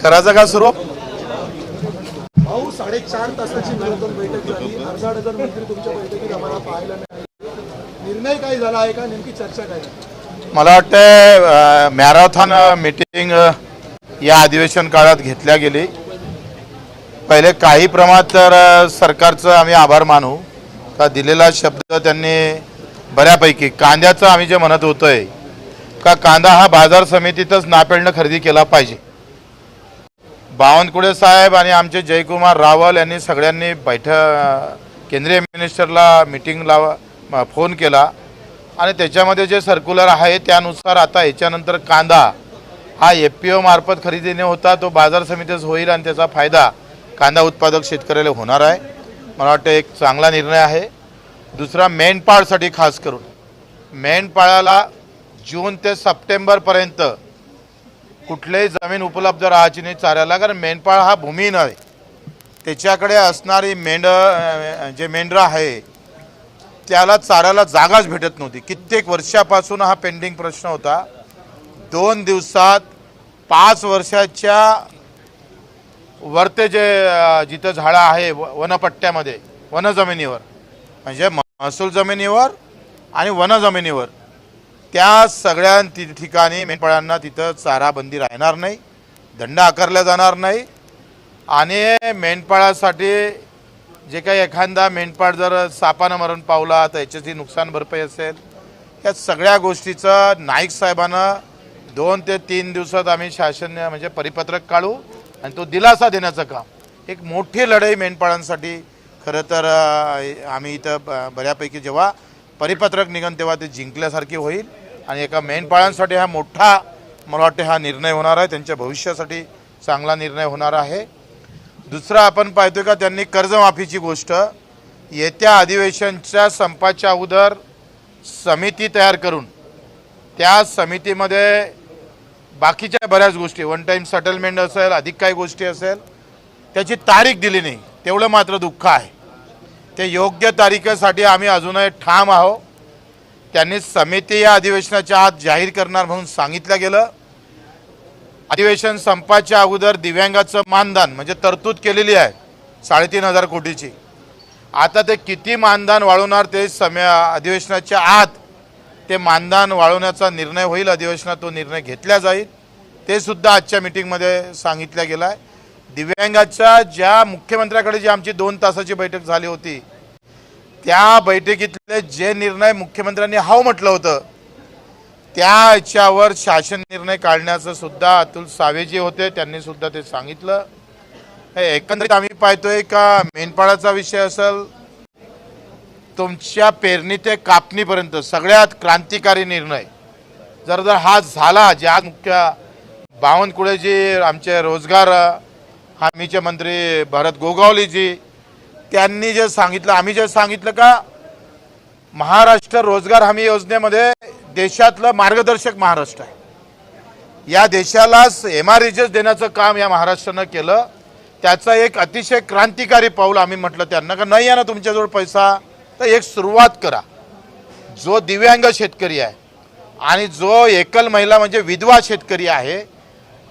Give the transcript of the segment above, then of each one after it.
करायचं का सुरू? भाऊ 4.5 तासाची मिळून बैठक झाली. अर्धा डझन मंत्री तुमच्या बैठकीत आम्हाला पाहायला मिळाले. निर्णय काय झाला आहे का? नेमकी चर्चा काय झाली? मला वाटतं मॅरेथॉन मीटिंग या अधिवेशन काळात घेतल्या गेली. पहिले काही प्रमाणात तर सरकारचं आम्ही आभार मानू का दिलेला शब्द त्यांनी बऱ्यापैकी कांद्याचं आम्ही जे म्हणत होतोय का कांदा हा बाजार समितीतच नापेडनं खरेदी केला पाहिजे. बावनकुळे साहेब आणि आमचे जयकुमार रावल यांनी सगळ्यांनी केंद्रीय मिनिस्टरला मीटिंगला फोन केला आणि त्याच्यामध्ये जे सर्क्युलर आहे त्यानुसार आता याच्यानंतर कांदा हा FPO मार्फत खरेदीने होता तो बाजार समितीच होईल आणि त्याचा फायदा कांदा उत्पादक शेतकऱ्याला होणार आहे. मला वाटतं एक चांगला निर्णय आहे. दुसरा मेंढपाळसाठी खास करून मेंढपाळाला जून ते सप्टेंबरपर्यंत कुठलीही जमीन उपलब्ध राहायची नाही चाऱ्याला, कारण मेंढपाळ हा भूमिहीन आहे. त्याच्याकडे असणारी मेंढरं आहे त्याला चाऱ्याला जागाच भेटत नव्हती. कित्येक वर्षापासून हा पेंडिंग प्रश्न होता. 2 दिवसात 5 वर्षाच्या वरते जिथं झाडं आहे वनपट्ट्यामध्ये वनजमिनीवर म्हणजे महसूल जमिनीवर आणि वनजमिनीवर त्या सगळ्या ठिकाणी मेंढपाळांना तिथं चाराबंदी राहणार नाही, दंड आकारला जाणार नाही. आणि मेंढपाळासाठी जे काही एखादा मेंढपाळ जर सापानं मरण पावला तर याच्याची नुकसान भरपाई असेल, या सगळ्या गोष्टीचं नाईक साहेबांना 2 ते 3 दिवसात आम्ही शासन म्हणजे परिपत्रक काढू आणि तो दिलासा देण्याचं काम. एक मोठी लढाई मेंढपाळांसाठी खरं तर आम्ही इथं बऱ्यापैकी जेव्हा परिपत्रक निघन तेव्हा ते जिंकल्यासारखी होईल आणि एका मेंढपाळांसाठी हा मोठा मला वाटते हा निर्णय होणार आहे. त्यांच्या भविष्यासाठी चांगला निर्णय होणार आहे. दुसरा आपण पाहतोय का त्यांनी कर्जमाफीची गोष्ट येत्या अधिवेशनच्या संपाच्या अगोदर समिती तयार करून त्या समितीमध्ये बाकीच्या बऱ्याच गोष्टी वन टाईम सेटलमेंट असेल अधिक काही गोष्टी असेल त्याची तारीख दिली नाही, तेवढं मात्र दुःख आहे. ते योग्य तारीखेसाठी आम्ही अजूनही ठाम आहोत. त्यांनी समिती या अधिवेशनाच्या आत जाहीर करणार म्हणून सांगितलं गेलं. अधिवेशन संपाच्या अगोदर दिव्यांगाचं मानधन म्हणजे तरतूद केलेली आहे 3,500 कोटीची. आता ते किती मानधन वाढवणार ते अधिवेशनाच्या आत ते मानधन वाढवण्याचा निर्णय होईल. अधिवेशनात तो निर्णय घेतला जाईल. ते सुद्धा आजच्या मीटिंगमध्ये सांगितलं गेलं आहे. दिव्यांगाच्या ज्या मुख्यमंत्र्याकडे जी आमची 2 तासाची बैठक झाली होती त्या बैठकीतले जे निर्णय मुख्यमंत्र्यांनी हाव म्हटलं होतं त्याच्यावर शासन निर्णय काढण्याचं सुद्धा अतुल सावेजी होते, त्यांनी सुद्धा ते सांगितलं. एकंदरीत आम्ही पाहतोय का मेंढपाळाचा विषय असेल तुमच्या पेरणी ते कापणीपर्यंत सगळ्यात क्रांतिकारी निर्णय जर हा झाला. ज्या मुख्य बावनकुळेजी आमचे रोजगार हमीचे मंत्री भरत गोगावलेजी त्यांनी जे सांगितलं आम्ही जे सांगितलं का महाराष्ट्र रोजगार हमी योजनेमध्ये देशातलं मार्गदर्शक महाराष्ट्र आहे. या देशालाच MREGS देण्याचं काम या महाराष्ट्रानं केलं. त्याचा एक अतिशय क्रांतिकारी पाऊल आम्ही म्हटलं त्यांना का नाही आहे ना तुमच्याजवळ पैसा तर एक सुरुवात करा. जो दिव्यांग शेतकरी आहे आणि जो एकल महिला म्हणजे विधवा शेतकरी आहे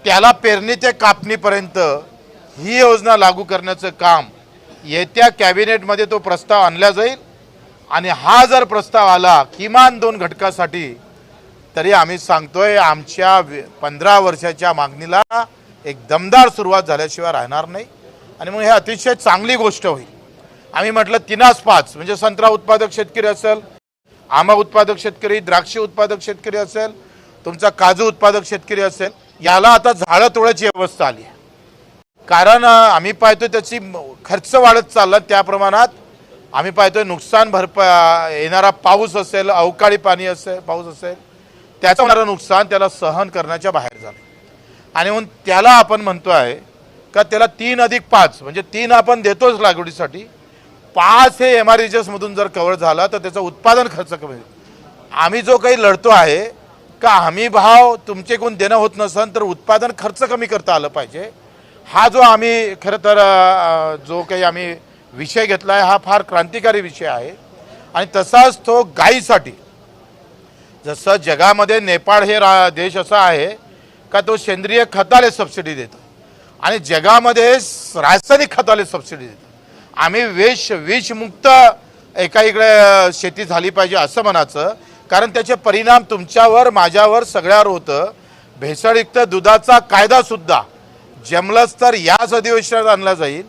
त्याला पेरणी ते कापणीपर्यंत ही योजना लागू करण्याचं काम येत्या कॅबिनेटमध्ये तो प्रस्ताव आणला जाईल. आणि हा जर प्रस्ताव आला किमान 2 घटकासाठी तरी आम्ही सांगतोय आमच्या 15 वर्षाच्या मागणीला एक दमदार सुरुवात झाल्याशिवाय राहणार नाही. आणि मग हे अतिशय चांगली गोष्ट होईल. आम्ही म्हटलं 3-5 म्हणजे संत्रा उत्पादक शेतकरी असेल, आंबा उत्पादक शेतकरी, द्राक्ष उत्पादक शेतकरी असेल, तुमचा काजू उत्पादक शेतकरी असेल, याला आता झाडं तोडायची अवस्था आली आहे. कारण आम्ही पाहतोय त्याची खर्च वाढत चालला. त्या प्रमाणात आम्ही पाहतोय नुकसान येणारा पाऊस असेल, अवकाळी पाऊस असेल त्याचं होणारं नुकसान त्याला सहन करण्याच्या बाहेर झालं. आणि म्हणून त्याला आपण म्हणतोय का त्याला 3+5 म्हणजे 3 आपण देतोच लागवडीसाठी, 5 हे MREGS मधून जर कव्हर झाला तर त्याचा उत्पादन खर्च कमी होईल. आम्ही जो काही लढतो आहे का हमी भाव तुमचेकडून देणं होत नसेल तर उत्पादन खर्च कमी करता आलं पाहिजे. हा जो आम्ही खरं तर जो काही आम्ही विषय घेतला आहे हा फार क्रांतिकारी विषय आहे. आणि तसाच तो गायीसाठी जसं जगामध्ये नेपाळ हे देश असा आहे का तो सेंद्रिय खताला सबसिडी देतो आणि जगामध्ये रासायनिक खताले सबसिडी देतात। आम्ही विषमुक्त एका इकडे शेती झाली पाहिजे असं म्हणायचं, कारण त्याचे परिणाम तुमच्यावर माझ्यावर सगळ्यावर होतं। भेसळयुक्त दुधाचा कायदा सुद्धा जमलंच तर याच अधिवेशनात आणला जाईल।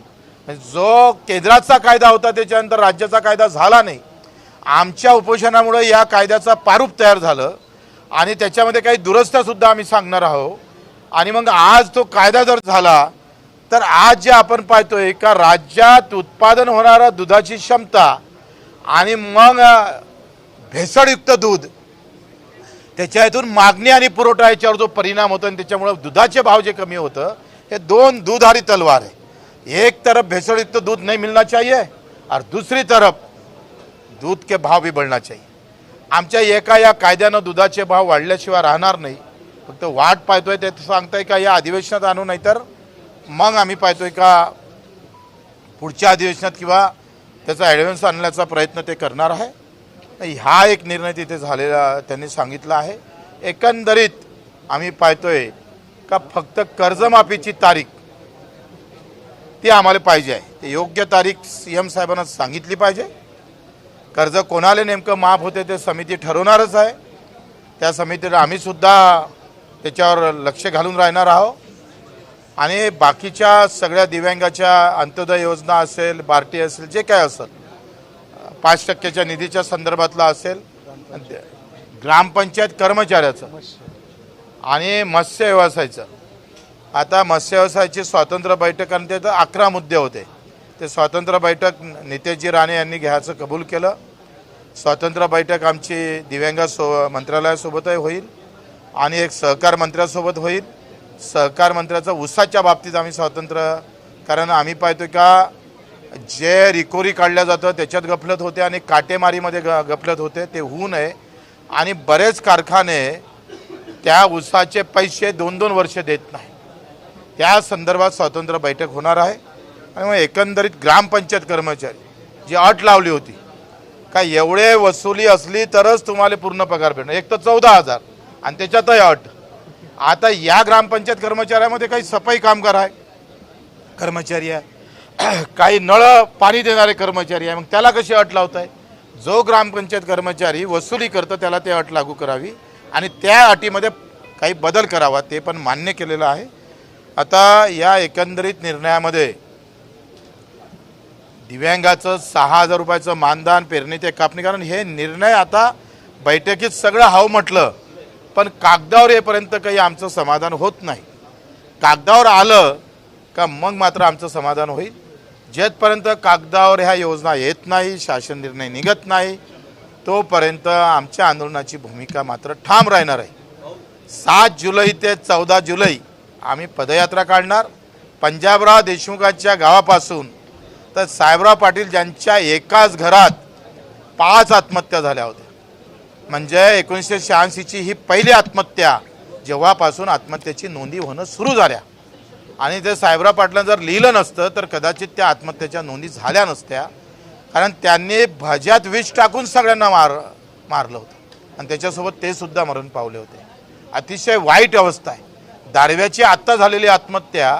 जो केंद्राचा कायदा होता त्याच्यानंतर राज्याचा कायदा झाला नाही। आमच्या उपोषणामुळे या कायद्याचा प्रारूप तयार झालं आणि त्याच्यामध्ये काही दुरुस्त्या सुद्धा आम्ही सांगणार आहोत। आणि मग आज तो कायदा जर झाला तर आज जे आपण पाहतोय का राज्यात उत्पादन होणारा दुधाची क्षमता आणि मग भेसळयुक्त दूध त्याच्यातून मागणी आणि पुरवठा याच्यावर जो परिणाम होतो आणि त्याच्यामुळे दुधाचे भाव जे कमी होतं, हे दोन दुधारी तलवार है। एक तरफ भेसळयुक्त दूध नहीं मिलना चाहिए और दूसरी तरफ दूध के भाव भी बढ़ना चाहिए। आमच्या एका या कायद्यानं दुधाचे भाव वाढल्याशिवाय राहणार नाही। फक्त वाट पाहतोय ते सांगताय का या अधिवेशनात आणू, नाही तर मग आम्ही पाहतोय का पुढच्या अधिवेशनात किंवा त्याचा ॲडव्हान्स आणण्याचा प्रयत्न ते करणार आहे। हा एक निर्णय तिथे झालेला त्यांनी सांगितलं आहे। एकंदरीत आम्ही पाहतोय का फक्त कर्जमाफीची तारीख ती आम्हाला पाहिजे आहे, ते योग्य तारीख सीएम साहेबांना सांगितली पाहिजे। कर्ज कोणाला नेमकं माफ होते ते समिती ठरवणारच आहे। त्या समितीला आम्ही सुद्धा त्याच्यावर लक्ष घालून राहणार आहोत आणि बाकीच्या सगळ्या दिव्यांगाच्या अंत्योदय योजना असेल, बार्टी असेल, जे काय असेल 5% निधीच्या संदर्भातला असेल, ग्रामपंचायत कर्मचाऱ्याचं आणि मत्स्य व्यवसायाचं। आता मत्स्य व्यवसायाची स्वतंत्र बैठक आणि ते 11 मुद्दे होते, ते स्वतंत्र बैठक नितेशजी राणे यांनी घ्यायचं कबूल केलं। स्वतंत्र बैठक आमची दिव्यांग मंत्रालयासोबतही होईल आणि एक सहकार मंत्र्यासोबत होईल। सहकार मंत्र्याचं ऊसाच्या बाबतीत आम्ही स्वतंत्र, कारण आम्ही पाहतोय का जे रिकोरी काढल्या जातं त्याच्यात गफलत होते आणि काटेमारीमध्ये गफलत होते, ते होऊ नये। आणि बरेच कारखाने त्या ऊसाचे पैसे 2-2 वर्ष देत नाही, त्या संदर्भात स्वतंत्र बैठक होणार आहे। आणि मग एकंदरीत ग्रामपंचायत कर्मचारी जी अट लावली होती का एवढे वसुली असली तरच तुम्हाला पूर्ण पगार भेटणार, एक तर 14,000 आणि त्याच्यातही अट। आता या ग्रामपंचायत कर्मचाऱ्यामध्ये काही सफाई कामगार आहे, कर्मचारी आहे, काही नळ पाणी देणारे कर्मचारी आहे, मग त्याला कशी अट लावताय? जो ग्रामपंचायत कर्मचारी वसुली करतो त्याला ते अट लागू करावी आणि त्या अटीमध्ये काही बदल करावा, ते पण मान्य केलेलं आहे। आता या एकंदरीत निर्णयामध्ये दिव्यांगाचं 6,000 रुपयाचं मानधन, पेरणी ते कापणी, कारण हे निर्णय आता बैठकीत सगळं हाव म्हटलं पण कागदावर येईपर्यंत काही आमचं समाधान होत नाही। कागदावर आलं का मग मात्र आमचं समाधान होईल। जेथपर्यंत कागदावर ह्या योजना येत नाही, शासन निर्णय निघत नाही, तोपर्यंत आमच्या आंदोलनाची भूमिका मात्र ठाम राहणार आहे। 7 जुलै ते 14 जुलै आम्ही पदयात्रा काढणार। पंजाबराव देशमुखांच्या गावापासून तर साहेबराव पाटील ज्यांच्या एकाच घरात 5 आत्महत्या झाल्या होत्या, म्हणजे 1986ची ही पहिली आत्महत्या जेव्हापासून आत्महत्येची नोंदी होणं सुरू झाल्या। आणि ते साहेबराव पाटलांनी जर लिहिलं नसतं तर कदाचित त्या आत्महत्येच्या नोंदी झाल्या नसत्या, कारण त्यांनी भज्यात विष टाकून सगळ्यांना मारलं होतं आणि त्याच्यासोबत ते सुद्धा मरण पावले होते। अतिशय वाईट अवस्था आहे। दारव्याची आत्ता झालेली आत्महत्या,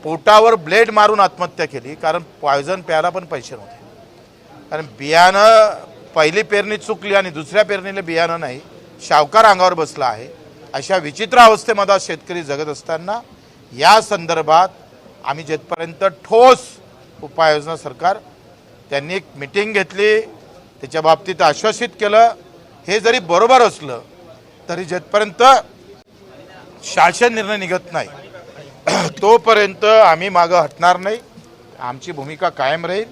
पोटावर ब्लेड मारून आत्महत्या केली, कारण पॉयझन प्यायला पण पैसे नव्हते, कारण बियाणं पहिली पेरणी चुकली आणि दुसऱ्या पेरणीला बियाणं नाही, शावकार अंगावर बसला आहे। अशा विचित्र अवस्थेमध्ये शेतकरी जगत असताना या संदर्भात आम्ही जेथपर्यंत ठोस उपाययोजना सरकार त्यांनी एक मीटिंग घेतली, त्याच्या बाबतीत आश्वासित केलं। हे जरी बरोबर असलं तरी जेथपर्यंत शासन निर्णय निघत नाही तोपर्यंत आम्ही मागं हटणार नाही। आमची भूमिका कायम राहील।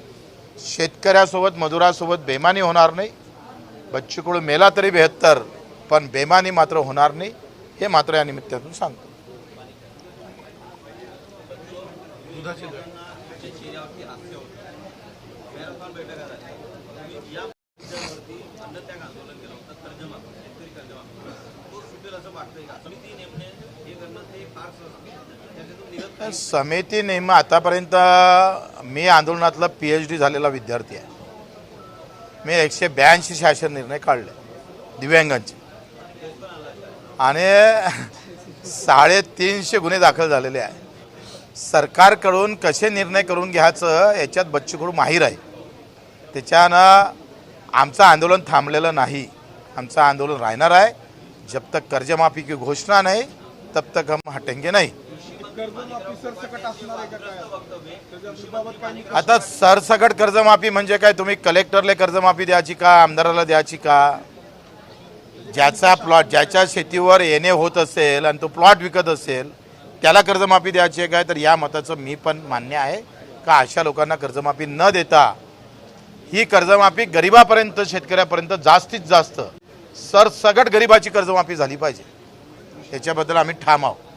शेतकऱ्यासोबत मजुरासोबत बेमानी होणार नाही। बच्चू कडू मेला तरी बेहत्तर, पण बेमानी मात्र होणार नाही, हे मात्र या निमित्तातून सांगतो। समिती नेमणं आतापर्यंत मी आंदोलनातला PhD झालेला विद्यार्थी आहे। मी 182 शासन निर्णय काढले दिव्यांगांचे आणि 350 गुन्हे दाखल झालेले आहे। सरकारकडून कसे निर्णय करून घ्यायचं याच्यात बच्चू कडू माहीर आहे. त्याच्यानं आमचं आंदोलन थांबलेलं नाही, आमचं आंदोलन राहणार आहे. जब तक कर्जमाफी की घोषणा नाही तब तक हम हटेंगे नाही. कर्जमाफी सरसकट असणार आहे का काय त्याच्याबाबत काही आता सरसकट कर्जमाफी म्हणजे काय, तुम्ही कलेक्टरला कर्जमाफी द्यायची का, आमदाराला द्यायची का? ज्याचा प्लॉट, ज्याच्या शेतीवर येणे होत असेल आणि तो प्लॉट विकत असेल त्याला कर्जमाफी द्यायची आहे काय? तर या मताचं मी पण मान्य आहे का अशा लोकांना कर्जमाफी न देता ही कर्जमाफी गरिबापर्यंत, शेतकऱ्यापर्यंत जास्तीत जास्त सरसकट गरिबाची कर्जमाफी झाली पाहिजे. याच्याबद्दल आम्ही ठाम आहोत.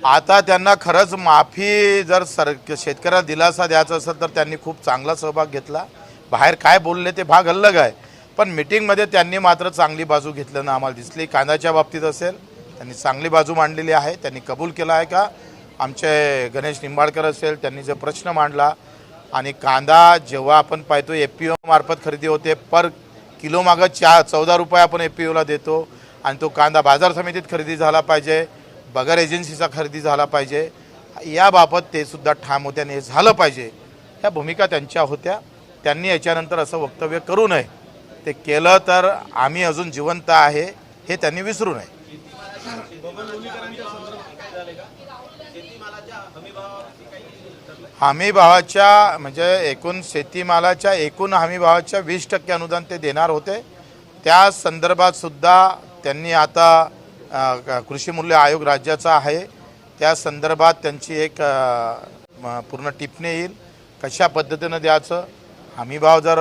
आता त्यांना खरंच माफी जर शेतकऱ्याला दिलासा द्यायचा असेल तर त्यांनी खूप चांगला सहभाग घेतला. बाहेर काय बोलले ते भाग अलग आहे, पण मिटिंगमध्ये त्यांनी मात्र चांगली बाजू घेतल्यानं आम्हाला दिसली. कांद्याच्या बाबतीत असेल त्यांनी चांगली बाजू मांडलेली आहे. त्यांनी कबूल केला आहे का आमचे गणेश निंबाळकर असेल त्यांनी जो प्रश्न मांडला. आणि कांदा जेव्हा आपण पाहतो FPO मार्फत खरेदी होते, पर किलो मागं 14 रुपये आपण FPOला देतो आणि तो कांदा बाजार समितीत खरेदी झाला पाहिजे, बगर एजन्सीचा खरेदी झाला पाहिजे, याबाबत ते सुद्धा ठाम होते आणि हे झालं पाहिजे ह्या भूमिका त्यांच्या होत्या. त्यांनी याच्यानंतर असं वक्तव्य करू नये. ते केलं तर आम्ही अजून जिवंत आहे हे त्यांनी विसरू नये. हमी भावाच्या म्हणजे एकूण शेतीमालाच्या एकूण हमी भावाच्या 20% अनुदान ते देणार होते. त्या संदर्भात सुद्धा त्यांनी आता कृषी मूल्य आयोग राज्याचा आहे, त्या संदर्भात त्यांची एक पूर्ण टिप्पणी येईल. कशा पद्धतीनं द्यायचं, हमी भाव जर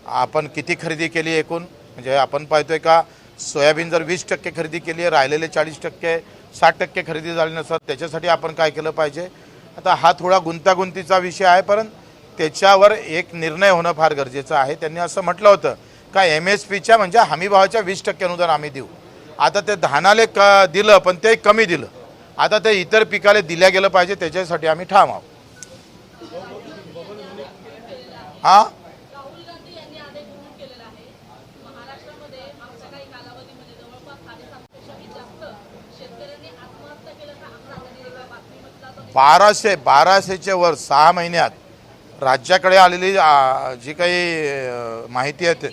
आपण किती खरेदी केली एकूण, म्हणजे आपण पाहतोय का सोयाबीन जर 20% खरेदी केली आहे, राहिलेले 40% 60% खरेदी झाली नसतात, त्याच्यासाठी आपण काय केलं पाहिजे. आता हा थोडा गुंतागुंतीचा विषय आहे, परंतु त्याच्यावर एक निर्णय होणं फार गरजेचं आहे. त्यांनी असं म्हटलं होतं का MSPच्या म्हणजे हमी भावाच्या 20% अनुदान आम्ही देऊ. आता ते धानाले दिलं पण ते कमी दिलं, आता ते इतर पिकाले दिल्या गेलं पाहिजे, त्याच्यासाठी आम्ही ठाम आहोत. हां बाराशेच्या वर 6 महिन्यात राज्याकडे आलेली जी काही माहिती आहे ते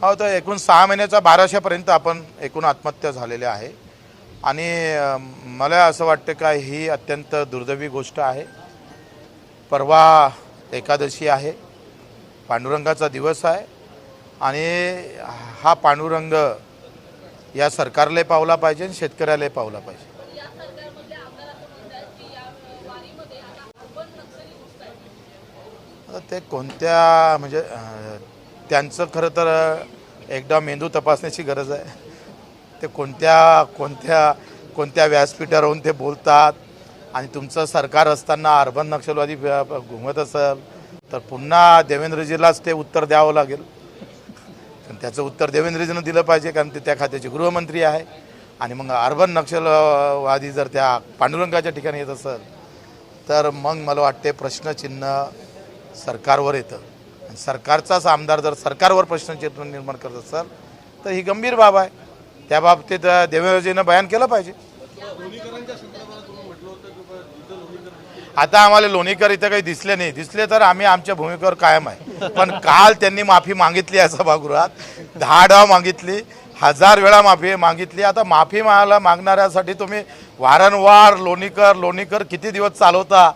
हो, तर एकूण 6 महिन्याचा 1200पर्यंत आपण एकूण आत्महत्या झालेल्या आहे. आणि मला असं वाटतं का ही अत्यंत दुर्दैवी गोष्ट आहे. परवा एकादशी आहे, पांडुरंगाचा दिवस आहे आणि हा पांडुरंग या सरकारला पावला पाहिजे आणि शेतकऱ्याला पावला पाहिजे. ते कोणत्या म्हणजे त्यांचं खरं तर एकदा मेंदू तपासण्याची गरज आहे. ते कोणत्या व्यासपीठावर राहून ते बोलतात आणि तुमचं सरकार असताना अर्बन नक्षलवादी घुमत असेल तर पुन्हा देवेंद्रजीलाच ते उत्तर द्यावं लागेल. पण त्याचं उत्तर देवेंद्रजीनं दिलं पाहिजे, कारण ते त्या खात्याचे गृहमंत्री आहे. आणि मग अर्बन नक्षलवादी जर त्या पांडुरंगाच्या ठिकाणी येत असेल तर मग मला वाटते प्रश्नचिन्ह सरकारवर येतं. आणि सरकारचाच आमदार जर सरकारवर प्रश्नचिन्ह निर्माण करत असेल तर ही गंभीर बाब आहे. त्या बाबतीत देवेंद्रजीनं बयान केलं पाहिजे. आता आम्हाला लोणीकर इथं काही दिसले नाही, दिसले तर आम्ही आमच्या भूमिकेवर कायम आहे. पण काल त्यांनी माफी मागितली आहे सभागृहात, 10 मागितली, 1000 वेळा माफी मागितली. आता माफी मागणाऱ्यासाठी तुम्ही वारंवार लोणीकर किती दिवस चालवता.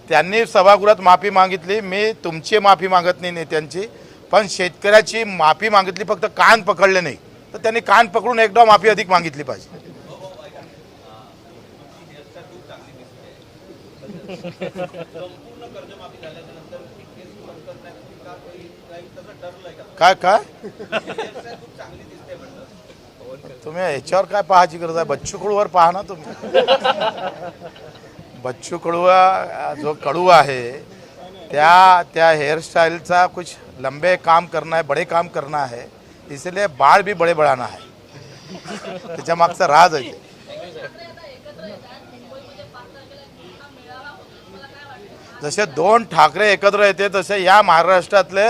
त्यांनी सभागृहात माफी मागितली, मी तुमची माफी मागत नाही नेत्यांची, पण शेतकऱ्याची माफी मागितली, फक्त कान पकडले नाही. तर त्यांनी कान पकडून एकदा माफी अधिक मागितली पाहिजे. काय तुम्ही याच्यावर काय पाहायची गरज आहे, बच्चू कडूवर पहा ना तुम्ही. बच्चू कडू जो कडू आहे त्या हेयरस्टाइलचा कुछ लंबे काम करना है, बड़े काम करना है, इसलिए बाळ भी बड़े बढ़ाना है. त्याच्या मागचा राज आहे. जसे 2 ठाकरे एकत्र येते तसे या महाराष्ट्रातले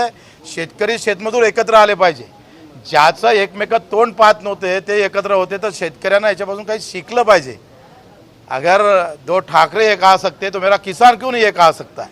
शेतकरी शेतमजूर एकत्र आले पाहिजे. ज्याचं एकमेकात तोंड पाहत नव्हते ते एकत्र होते, तर शेतकऱ्यांना याच्यापासून काही शिकलं पाहिजे. अगर दो ठाकरे एक आ सकते तो मेरा किसान क्यों नहीं एक आ सकता है.